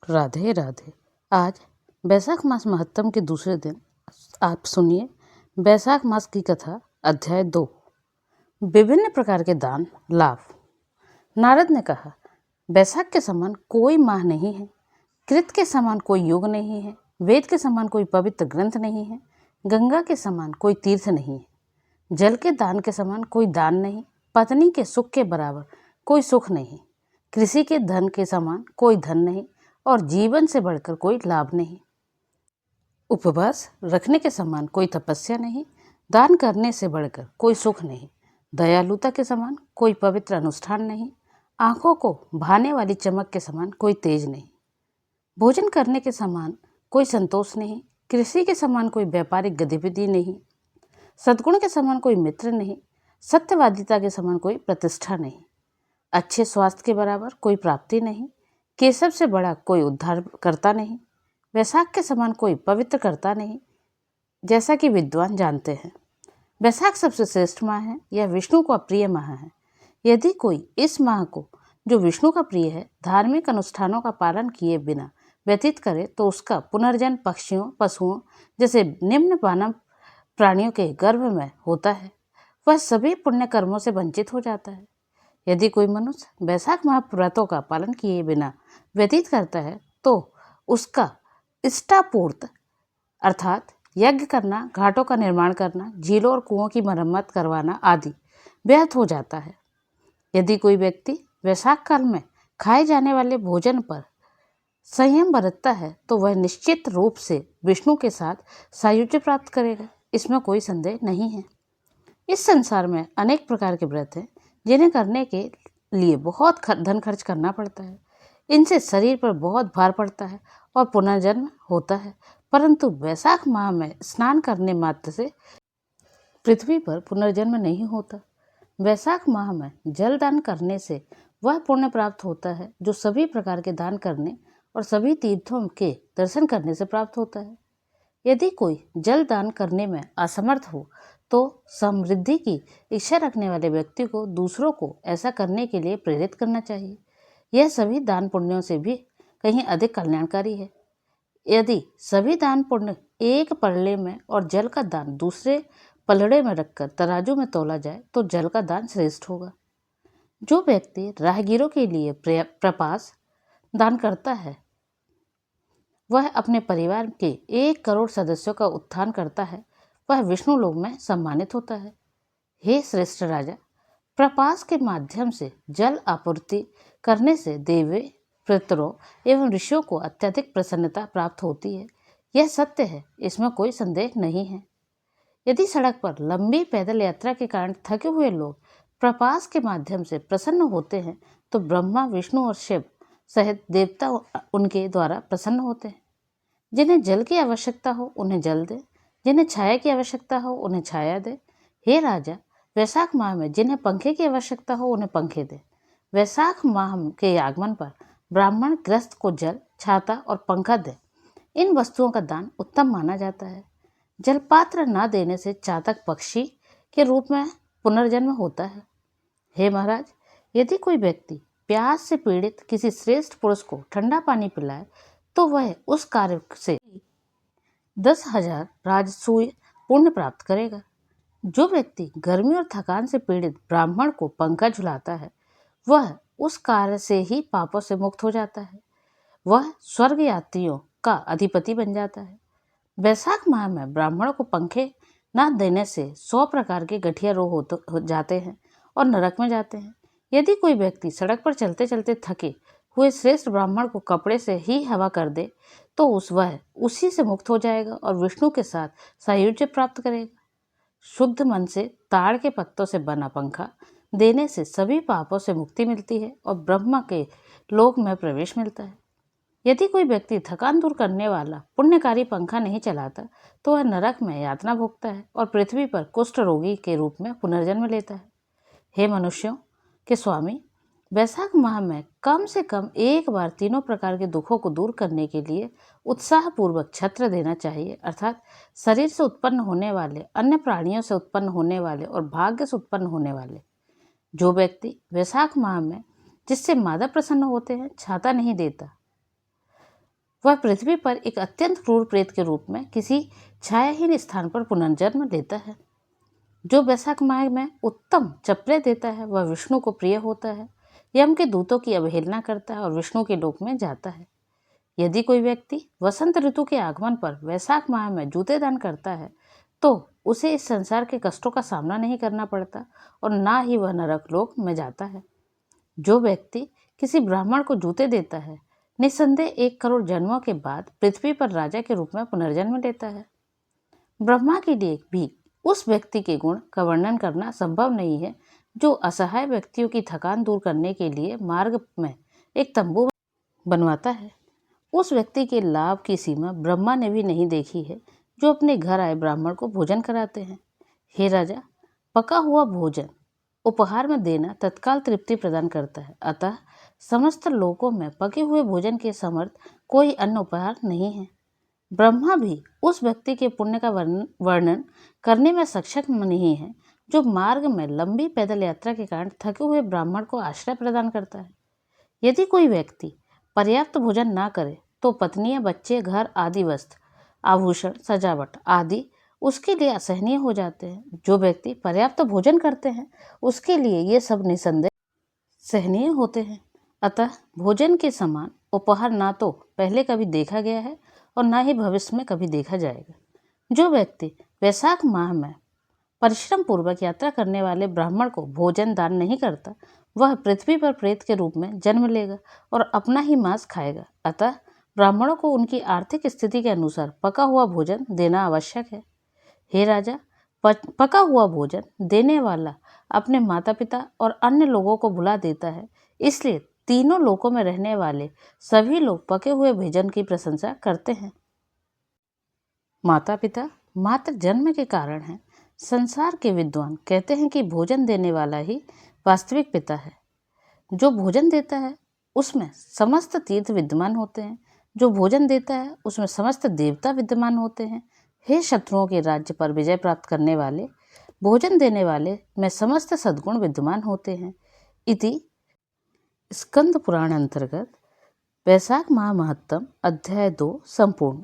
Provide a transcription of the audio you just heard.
राधे राधे। आज बैसाख मास महत्तम के दूसरे दिन आप सुनिए बैसाख मास की कथा अध्याय 2। विभिन्न प्रकार के दान लाभ। नारद ने कहा, बैसाख के समान कोई माह नहीं है, कृत के समान कोई युग नहीं है, वेद के समान कोई पवित्र ग्रंथ नहीं है, गंगा के समान कोई तीर्थ नहीं है, जल के दान के समान कोई दान नहीं, पत्नी के सुख के बराबर कोई सुख नहीं, कृषि के धन के समान कोई धन नहीं और जीवन से बढ़कर कोई लाभ नहीं। उपवास रखने के समान कोई तपस्या नहीं, दान करने से बढ़कर कोई सुख नहीं, दयालुता के समान कोई पवित्र अनुष्ठान नहीं, आंखों को भाने वाली चमक के समान कोई तेज नहीं, भोजन करने के समान कोई संतोष नहीं, कृषि के समान कोई व्यापारिक गतिविधि नहीं, सद्गुण के समान कोई मित्र नहीं, सत्यवादिता के समान कोई प्रतिष्ठा नहीं, अच्छे स्वास्थ्य के बराबर कोई प्राप्ति नहीं, केशव से बड़ा कोई उद्धार करता नहीं, वैशाख के समान कोई पवित्र करता नहीं। जैसा कि विद्वान जानते हैं, वैशाख सबसे श्रेष्ठ माह है, यह विष्णु का प्रिय माह है। यदि कोई इस माह को, जो विष्णु का प्रिय है, धार्मिक अनुष्ठानों का पालन किए बिना व्यतीत करे तो उसका पुनर्जन्म पक्षियों पशुओं जैसे निम्न मानव प्राणियों के गर्भ में होता है। वह सभी पुण्य कर्मों से वंचित हो जाता है। यदि कोई मनुष्य वैशाख माह व्रतों का पालन किए बिना व्यतीत करता है तो उसका इष्टापूर्त अर्थात यज्ञ करना, घाटों का निर्माण करना, झीलों और कुओं की मरम्मत करवाना आदि व्यर्थ हो जाता है। यदि कोई व्यक्ति वैशाख काल में खाए जाने वाले भोजन पर संयम बरतता है तो वह निश्चित रूप से विष्णु के साथ सायुज्य प्राप्त करेगा, इसमें कोई संदेह नहीं है। इस संसार में अनेक प्रकार के व्रत हैं जिन्हें करने के लिए बहुत धन खर्च करना पड़ता है। इनसे शरीर पर बहुत भार पड़ता है और पुनर्जन्म होता है, परंतु वैशाख माह में स्नान करने मात्र से पृथ्वी पर पुनर्जन्म नहीं होता। वैशाख माह में जल दान करने से वह पुण्य प्राप्त होता है जो सभी प्रकार के दान करने और सभी तीर्थों के दर्शन करने से प्राप्त होता है। यदि कोई जल दान करने में असमर्थ हो तो समृद्धि की इच्छा रखने वाले व्यक्ति को दूसरों को ऐसा करने के लिए प्रेरित करना चाहिए। यह सभी दान पुण्यों से भी कहीं अधिक कल्याणकारी है। यदि सभी दान पुण्य एक पलड़े में और जल का दान दूसरे पलड़े में रखकर तराजू में तोला जाए तो जल का दान श्रेष्ठ होगा। जो व्यक्ति राहगीरों के लिए प्रपास दान करता है वह अपने परिवार के 1 करोड़ सदस्यों का उत्थान करता है, वह विष्णु लोक में सम्मानित होता है। हे श्रेष्ठ राजा, प्रपास के माध्यम से जल आपूर्ति करने से देवी पितरों एवं ऋषियों को अत्यधिक प्रसन्नता प्राप्त होती है। यह सत्य है, इसमें कोई संदेह नहीं है। यदि सड़क पर लंबी पैदल यात्रा के कारण थके हुए लोग प्रपास के माध्यम से प्रसन्न होते हैं तो ब्रह्मा, विष्णु और शिव सहित देवता उनके द्वारा प्रसन्न होते हैं। जिन्हें जल की आवश्यकता हो उन्हें जल दे, जिन्हें छाया की आवश्यकता हो उन्हें छाया दे। हे राजा, वैशाख माह में जिन्हें पंखे की आवश्यकता हो उन्हें पंखे दे। वैशाख माह के आगमन पर ब्राह्मण ग्रस्त को जल, छाता और पंखा दे। इन वस्तुओं का दान उत्तम माना जाता है। जलपात्र न देने से चातक पक्षी के रूप में पुनर्जन्म होता है। हे महाराज, यदि कोई व्यक्ति प्यास से पीड़ित किसी श्रेष्ठ पुरुष को ठंडा पानी पिलाए तो वह उस कार्य से 10,000 राजसूय पुण्य प्राप्त करेगा। जो व्यक्ति गर्मी और थकान से पीड़ित ब्राह्मण को पंखा झुलाता है वह उस कार्य से ही पापों से मुक्त हो जाता है, वह स्वर्ग यात्रियों का अधिपति बन जाता है। वैशाख माह में ब्राह्मणों को पंखे न देने से 100 प्रकार के गठिया रोग हो जाते हैं और नरक में जाते हैं। यदि कोई व्यक्ति सड़क पर चलते चलते थके हुए श्रेष्ठ ब्राह्मण को कपड़े से ही हवा कर दे तो वह उसी से मुक्त हो जाएगा और विष्णु के साथ सायुज्य प्राप्त करेगा। शुद्ध मन से ताड़ के पत्तों से बना पंखा देने से सभी पापों से मुक्ति मिलती है और ब्रह्मा के लोक में प्रवेश मिलता है। यदि कोई व्यक्ति थकान दूर करने वाला पुण्यकारी पंखा नहीं चलाता तो वह नरक में यातना भोगता है और पृथ्वी पर कुष्ठ रोगी के रूप में पुनर्जन्म लेता है। हे मनुष्यों के स्वामी, वैशाख माह में कम से कम एक बार तीनों प्रकार के दुखों को दूर करने के लिए उत्साहपूर्वक छत्र देना चाहिए, अर्थात शरीर से उत्पन्न होने वाले, अन्य प्राणियों से उत्पन्न होने वाले और भाग्य से उत्पन्न होने वाले। जो व्यक्ति वैशाख माह में जिससे माता प्रसन्न होते हैं छाता नहीं देता वह पृथ्वी पर एक अत्यंत क्रूर प्रेत के रूप में किसी छायाहीन स्थान पर पुनर्जन्म लेता है। जो वैशाख माह में उत्तम चपले देता है वह विष्णु को प्रिय होता है, यम के दूतों की अवहेलना करता है और विष्णु के लोक में जाता है। यदि कोई व्यक्ति वसंत ऋतु के आगमन पर वैशाख माह में जूते दान करता है तो उसे इस संसार के कष्टों का सामना नहीं करना पड़ता और ना ही वह नरक लोक में जाता है। जो व्यक्ति किसी ब्राह्मण को जूते देता है निस्संदेह 1 करोड़ जन्मों के बाद पृथ्वी पर राजा के रूप में पुनर्जन्म लेता है। ब्रह्मा के लिए भी उस व्यक्ति के गुण का वर्णन करना संभव नहीं है जो असहाय व्यक्तियों की थकान दूर करने के लिए मार्ग में एक तंबू बनवाता है। उस व्यक्ति के लाभ की सीमा ब्रह्मा ने भी नहीं देखी है जो अपने घर आए ब्राह्मण को भोजन कराते हैं। हे राजा, पका हुआ भोजन उपहार में देना तत्काल तृप्ति प्रदान करता है, अतः समस्त लोकों में पके हुए भोजन के समर्थ कोई अन्य उपहार नहीं है। ब्रह्मा भी उस व्यक्ति के पुण्य का वर्णन करने में सक्षम नहीं है जो मार्ग में लंबी पैदल यात्रा के कारण थके हुए ब्राह्मण को आश्रय प्रदान करता है। यदि कोई व्यक्ति पर्याप्त भोजन ना करे तो पत्नियां, बच्चे, घर आदि वस्त्र, आभूषण, सजावट आदि उसके लिए असहनीय हो जाते हैं। जो व्यक्ति पर्याप्त भोजन करते हैं उसके लिए ये सब निसंदेह सहनीय होते हैं। अतः भोजन के समान उपहार ना तो पहले कभी देखा गया है और ना ही भविष्य में कभी देखा जाएगा। जो व्यक्ति वैशाख माह में परिश्रम पूर्वक यात्रा करने वाले ब्राह्मण को भोजन दान नहीं करता वह पृथ्वी पर प्रेत के रूप में जन्म लेगा और अपना ही मांस खाएगा। अतः ब्राह्मणों को उनकी आर्थिक स्थिति के अनुसार पका हुआ भोजन देना आवश्यक है। हे राजा, पका हुआ भोजन देने वाला अपने माता पिता और अन्य लोगों को भुला देता है, इसलिए तीनों लोकों में रहने वाले सभी लोग पके हुए भोजन की प्रशंसा करते हैं। माता पिता मात्र जन्म के कारण हैं। संसार के विद्वान कहते हैं कि भोजन देने वाला ही वास्तविक पिता है। जो भोजन देता है उसमें समस्त तीर्थ विद्यमान होते हैं, जो भोजन देता है उसमें समस्त देवता विद्यमान होते हैं। हे शत्रुओं के राज्य पर विजय प्राप्त करने वाले, भोजन देने वाले में समस्त सद्गुण विद्यमान होते हैं। इति स्कंद पुराण अंतर्गत वैशाख माह महत्तम अध्याय 2 संपूर्ण।